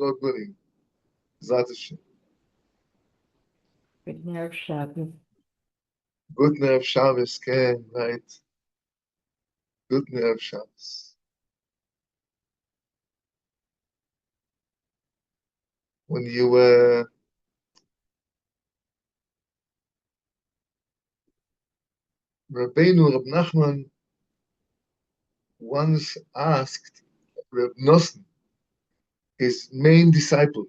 God willing. Zat Hashem. Good Erev Shabbat. Good Erev Shabbos, Ken, right? Good Erev Shabbos. When you Rabbeinu Rab Nachman once asked Rab Nosson, his main disciple,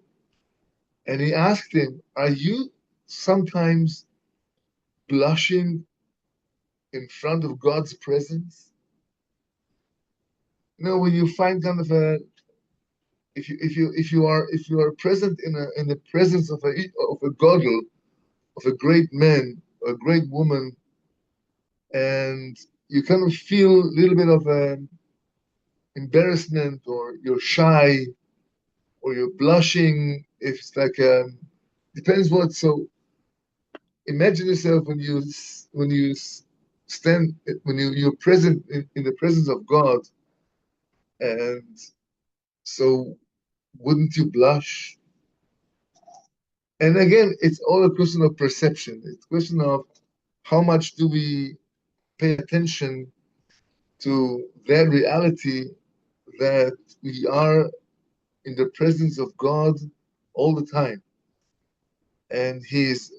and he asked him, "Are you sometimes blushing in front of God's presence? You know, when you find kind of a if you are present in the presence of a godel, of a great man or a great woman, and you kind of feel a little bit of embarrassment, or you're shy, or you're blushing. If it's like depends what. So imagine yourself when you stand when you're present in the presence of God, and so wouldn't you blush? And again, it's all a question of perception. It's a question of how much do we pay attention to that reality that we are in the presence of God all the time, and He is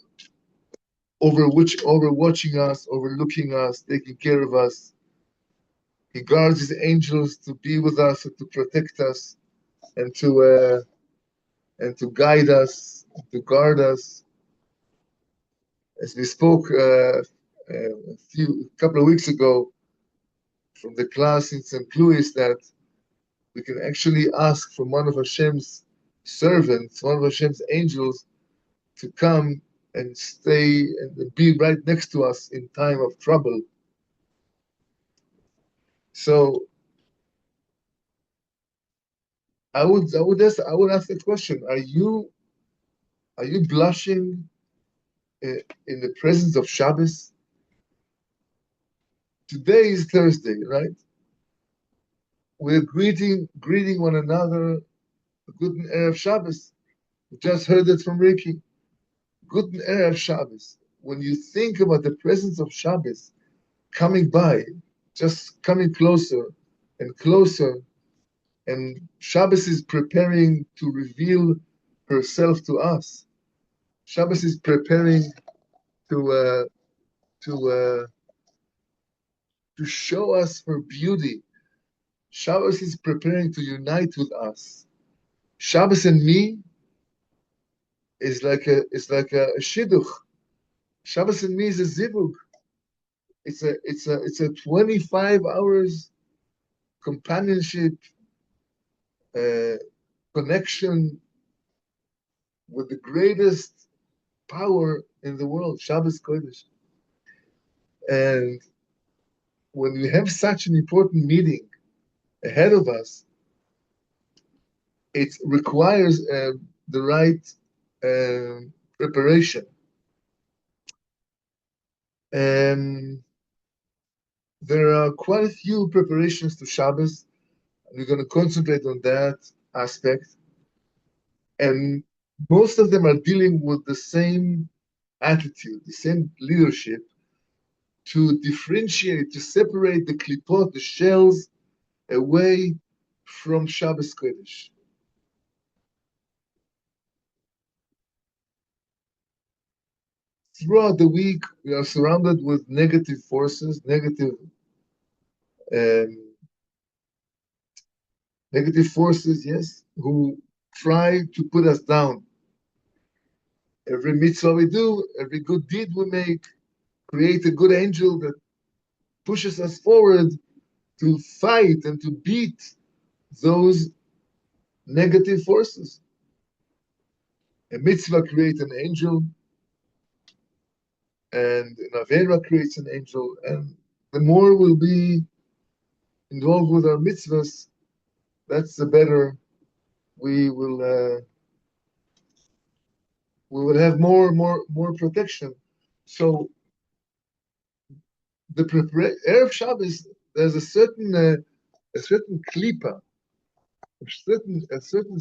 overwatching us, overlooking us, taking care of us. He guards His angels to be with us and to protect us and to guide us, to guard us. As we spoke a couple of weeks ago from the class in St. Louis, that we can actually ask from one of Hashem's servants, one of Hashem's angels, to come and stay and be right next to us in time of trouble. So I would ask the question: Are you blushing in the presence of Shabbos? Today is Thursday, right? We're greeting one another. Good Erev Shabbos. We just heard it from Ricky. Good Erev Shabbos. When you think about the presence of Shabbos coming by, just coming closer and closer, and Shabbos is preparing to reveal herself to us. Shabbos is preparing to to show us her beauty. Shabbos is preparing to unite with us. Shabbos and me is like a shidduch. Shabbos and me is a zivug. It's a 25 hours companionship, connection with the greatest power in the world, Shabbos Kodesh. And when we have such an important meeting ahead of us, it requires the right preparation. There are quite a few preparations to Shabbos. We're going to concentrate on that aspect. And most of them are dealing with the same attitude, the same leadership, to differentiate, to separate the klipot, the shells, away from Shabbos Kodesh. Throughout the week, we are surrounded with negative forces, negative forces, yes, who try to put us down. Every mitzvah we do, every good deed we make, create a good angel that pushes us forward to fight and to beat those negative forces. A mitzvah creates an angel, and an Avera creates an angel, and the more we'll be involved with our mitzvahs, that's the better we will have more protection. So the Erev Shabbos, there's a certain klipa, a certain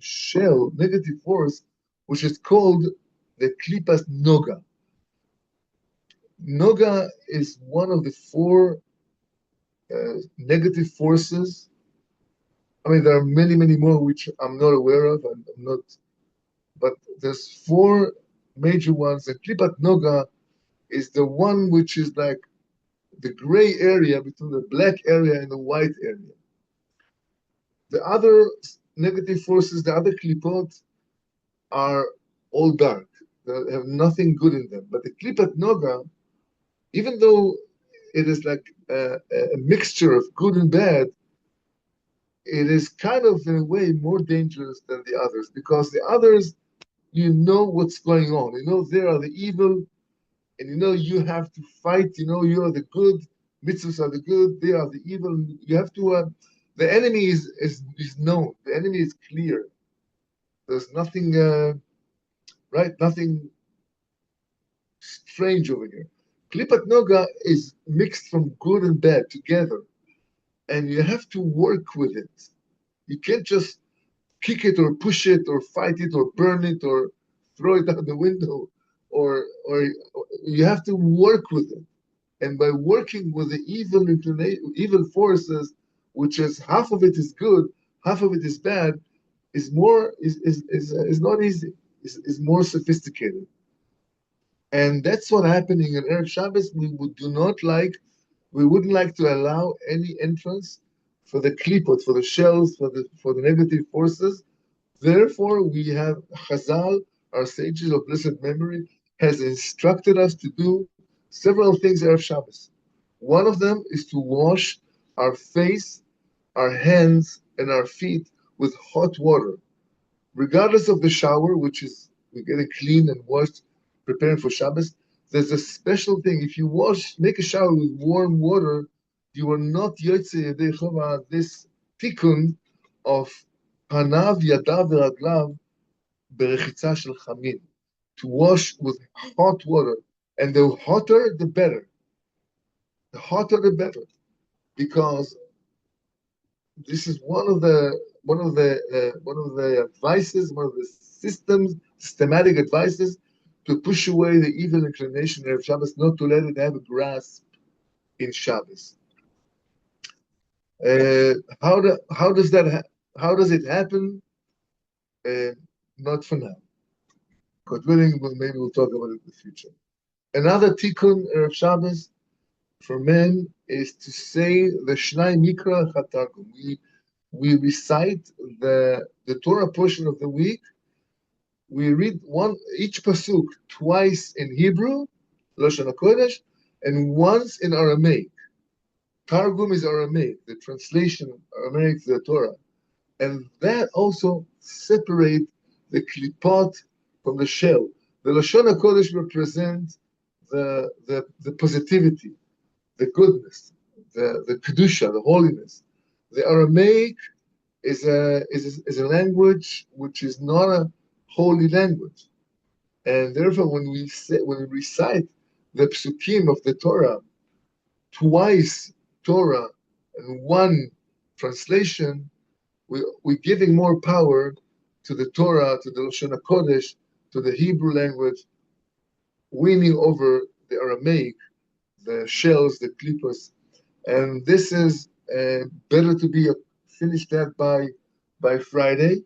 shell, negative force, which is called the klipas noga. Noga is one of the four negative forces. I mean, there are many, many more which I'm not aware of, and I'm not. But there's four major ones. And klipat noga is the one which is like the gray area between the black area and the white area. The other negative forces, the other klipot, are all dark. They have nothing good in them. But the klipat noga, even though it is like a mixture of good and bad, it is kind of in a way more dangerous than the others, because the others, you know what's going on. You know they are the evil, and you know you have to fight. You know you are the good. Mitzvahs are the good. They are the evil. You have to. The enemy is known. The enemy is clear. There's nothing right. Nothing strange over here. Klipat noga is mixed from good and bad together, and you have to work with it. You can't just kick it or push it or fight it or burn it or throw it out the window, or you have to work with it. And by working with the evil forces, which is half of it is good, half of it is bad, is not easy. Is more sophisticated. And that's what happening in Erev Shabbos. We wouldn't like to allow any entrance for the klipot, for the shells, for the negative forces. Therefore, we have Chazal, our sages of blessed memory, has instructed us to do several things Erev Shabbos. One of them is to wash our face, our hands, and our feet with hot water, regardless of the shower, which is we're getting clean and washed, preparing for Shabbos. There's a special thing. If you make a shower with warm water, you are not yotze yedei chova, this tikkun of panav, yadav, veraglav, berechitza shel chamin, to wash with hot water. And the hotter, the better. The hotter, the better. Because this is one of the advices, one of the systematic advices to push away the evil inclination of Shabbos, not to let it have a grasp in Shabbos. How does it happen? Not for now. God willing, maybe we'll talk about it in the future. Another tikkun of Shabbos for men is to say the Shnai Mikra Chatargum. We recite the Torah portion of the week. We read each pasuk twice in Hebrew, Lashon HaKodesh, and once in Aramaic. Targum is Aramaic, the translation of Aramaic to the Torah. And that also separates the klipot from the shell. The Lashon HaKodesh represents the positivity, the goodness, the kedusha, the holiness. The Aramaic is a language which is not a holy language, and therefore when we recite the psukim of the Torah, twice Torah and one translation, we're giving more power to the Torah, to the Lashon HaKodesh, to the Hebrew language, winning over the Aramaic, the shells, the klippos. And this is better to be finished that by Friday.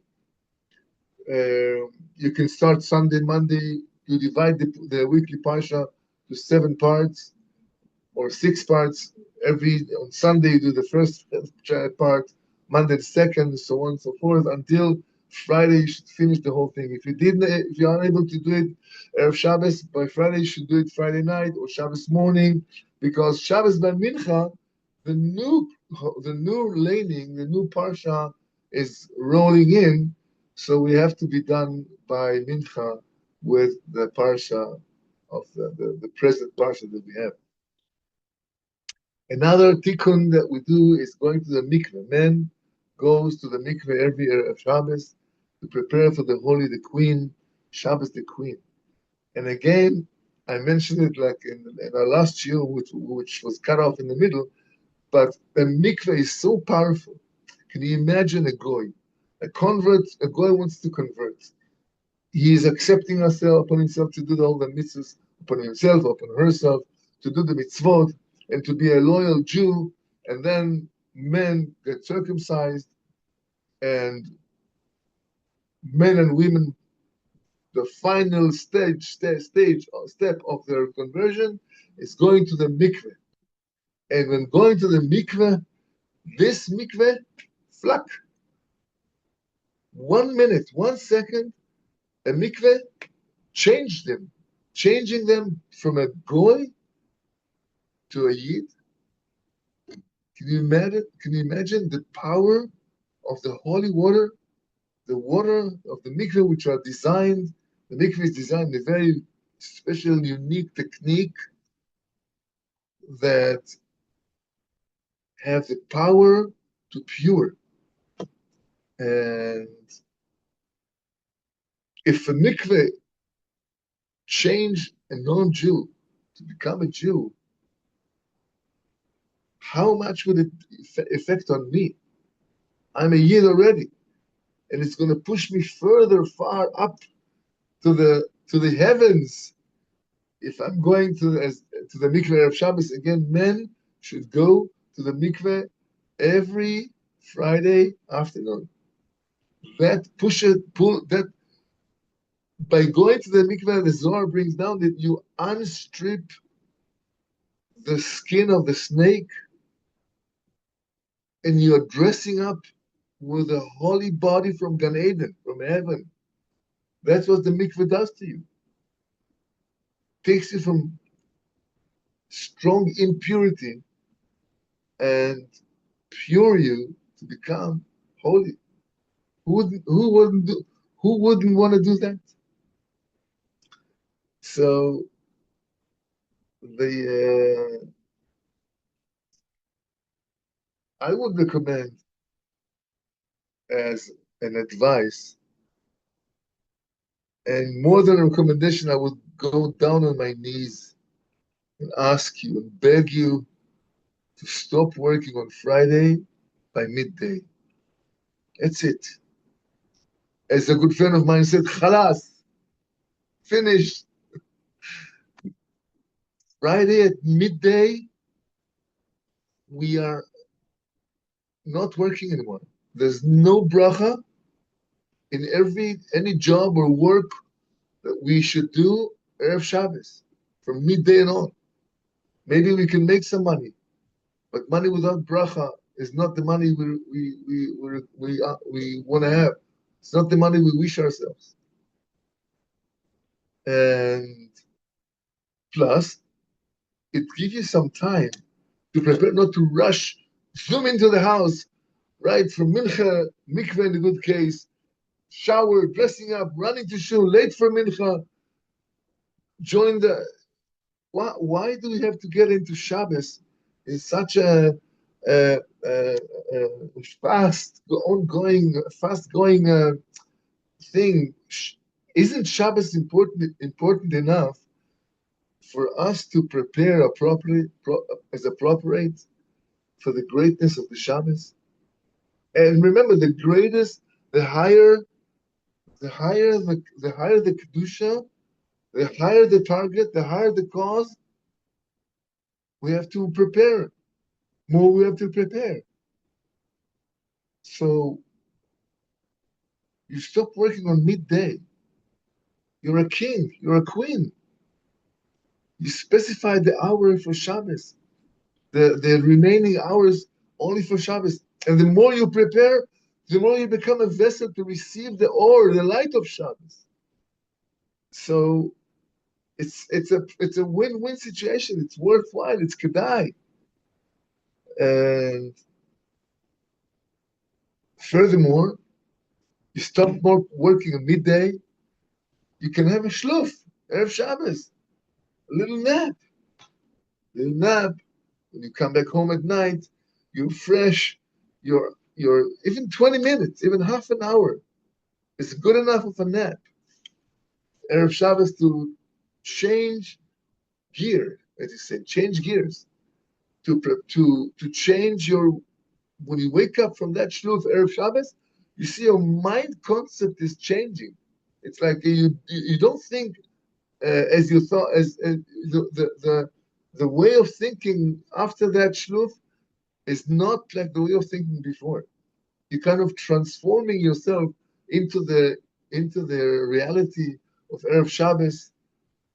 You can start Sunday, Monday. You divide the weekly parsha to 7 parts or 6 parts. On Sunday you do the first part, Monday the second, so on and so forth, until Friday you should finish the whole thing. If you're unable to do it Erev Shabbos, by Friday you should do it Friday night or Shabbos morning, because Shabbos by Mincha, the new laning, the new parsha is rolling in, so we have to be done by Mincha with the parsha of the present parsha that we have. Another tikkun that we do is going to the mikveh. Men goes to the mikveh every Erev Shabbos to prepare for the holy, the queen, Shabbos the queen. And again, I mentioned it like in our last year, which was cut off in the middle, but the mikveh is so powerful. Can you imagine a goy? A convert, a goy wants to convert. He is accepting upon himself to do all the mitzvahs, upon himself, upon herself, to do the mitzvot, and to be a loyal Jew. And then men get circumcised, and men and women, the final step of their conversion is going to the mikveh. And when going to the mikveh, this mikveh, flak, 1 minute, 1 second, a mikveh changed them, changing them from a goy to a yid. Can you imagine? Can you imagine the power of the holy water, the water of the mikveh, which are designed? The mikveh is designed in a very special, unique technique that have the power to pure. And if a mikveh change a non-Jew to become a Jew, how much would it affect on me? I'm a Yid already, and it's going to push me far up to the heavens. If I'm going to the mikveh of Shabbos again, men should go to the mikveh every Friday afternoon. That by going to the mikveh, the Zohar brings down that you unstrip the skin of the snake, and you're dressing up with a holy body from Gan Eden, from heaven. That's what the mikveh does to you. Takes you from strong impurity and pure you to become holy. Who wouldn't want to do that? So I would recommend as an advice, and more than a recommendation, I would go down on my knees and ask you and beg you to stop working on Friday by midday. That's it. As a good friend of mine said, Chalas, finished. Friday at midday, we are not working anymore. There's no bracha in any job or work that we should do Erev Shabbos from midday and on. Maybe we can make some money, but money without bracha is not the money we want to have. It's not the money we wish ourselves. And plus, it gives you some time to prepare, not to rush, zoom into the house, right from mincha, mikveh in a good case, shower, dressing up, running to shul, late for mincha, join the. Why do we have to get into Shabbos in such a fast-going thing? Isn't Shabbos important enough for us to prepare as appropriate for the greatness of the Shabbos? And remember, the higher the kedusha, the higher the target, the higher the cause. We have to prepare. More we have to prepare. So you stop working on midday. You're a king. You're a queen. You specify the hour for Shabbos, the remaining hours only for Shabbos. And the more you prepare, the more you become a vessel to receive the light of Shabbos. So it's a win-win situation. It's worthwhile. It's kedai. And furthermore, you stop working at midday. You can have a shluf, Erev Shabbos, a little nap. When you come back home at night, you're fresh. You're even 20 minutes, even half an hour is good enough of a nap. Erev Shabbos to change gear, as you said, change gears, to change your when you wake up from that shul of Erev Shabbos, you see your mind concept is changing. It's like you don't think as you thought, as the way of thinking after that shul is not like the way of thinking before. You're kind of transforming yourself into the reality of Erev Shabbos.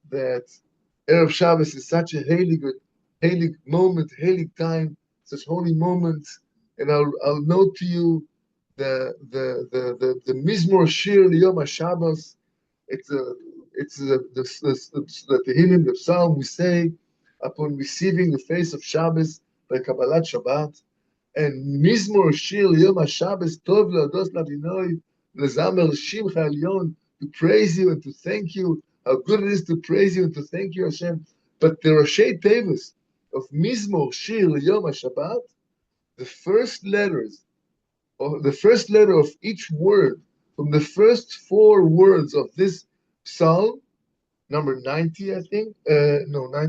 That Erev Shabbos is such a heilig moment, heilig time, such holy moments. And I'll note to you the Mizmor Shir Yom HaShabbos. It's the Tehillim, the Psalm we say upon receiving the face of Shabbos by Kabbalat Shabbat. And Mizmor Shir Yom HaShabbos Tov Le'odos Ladinoi Lezamer Shimcha Elyon, to praise you and to thank you. How good it is to praise you and to thank you, Hashem. But the Rashi Tevis of Mizmor Shir Yom HaShabbat, the first letters, or the first letter of each word from the first four words of this psalm, number 90, I think. No, no, I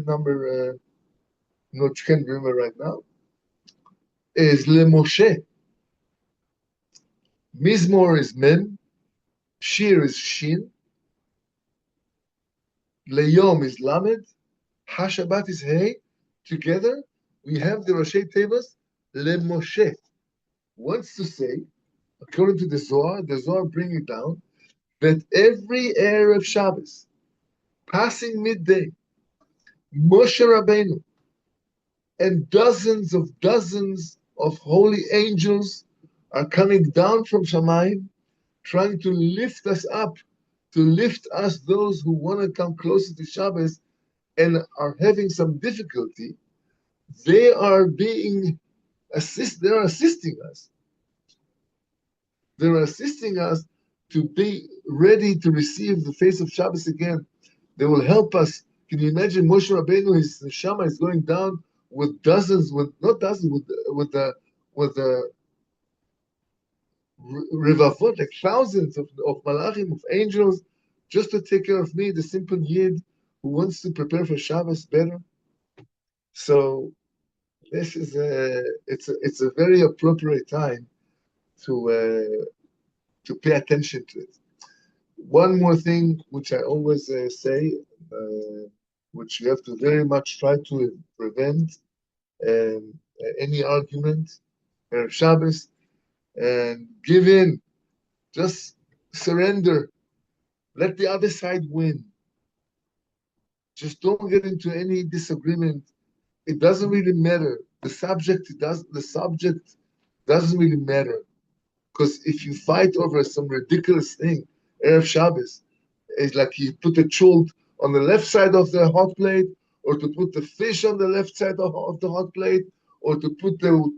can't remember right now. Is Le Moshe. Mizmor is Mem, Shir is Shin, Leyom is Lamed, HaShabbat is Hey. Together, we have the Rashi Tevas, Le Moshe. Wants to say, according to the Zohar bring it down, that every Erev Shabbos, passing midday, Moshe Rabbeinu and dozens of holy angels are coming down from Shamayim, trying to lift us up, to lift us, those who want to come closer to Shabbos and are having some difficulty. They are assisting us. They're assisting us to be ready to receive the face of Shabbos again. They will help us. Can you imagine Moshe Rabbeinu, his neshama is going down with dozens, with the revavot, like thousands of malachim, of angels, just to take care of me, the simple yid who wants to prepare for Shabbos better. So this is it's a very appropriate time to pay attention to it. One more thing, which I always say, which you have to very much try to prevent any argument, Erev Shabbos, and give in, just surrender, let the other side win. Just don't get into any disagreement. It doesn't really matter. The subject doesn't really matter. Because if you fight over some ridiculous thing, Erev Shabbos, it's like you put a chult on the left side of the hot plate, or to put the fish on the left side of the hot plate, or to put the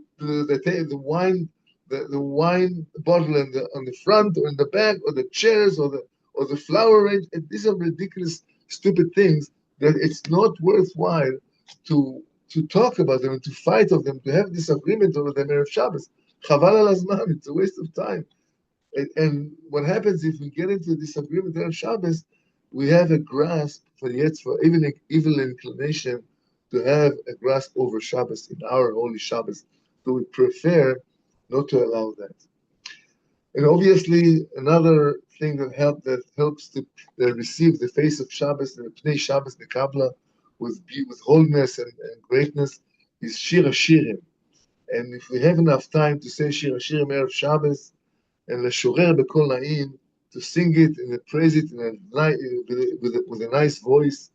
wine bottle on the front or in the back, or the chairs or the flower range. And these are ridiculous, stupid things that it's not worthwhile to talk about them and to fight of them, to have disagreement over them Erev Shabbos. Chaval al hazman, it's a waste of time. And what happens if we get into a disagreement Erev Shabbos, we have a grasp for even evil inclination to have a grasp over Shabbos in our holy Shabbos. So we prefer not to allow that. And obviously, another thing that helps to receive the face of Shabbos and the Pnei Shabbos, the Kabbalah, with holiness and greatness, is Shir HaShirim. And if we have enough time to say Shir HaShirim Erev Shabbos, and Leshorer B'Kol Na'im, to sing it and praise it with a nice voice,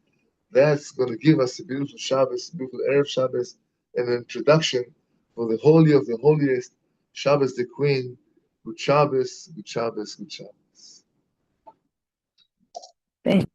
that's going to give us a beautiful Shabbos, beautiful Erev Shabbos, and an introduction for the holy of the holiest, Shabbos the Queen. Good Shabbos, good Shabbos, good Shabbos. Thank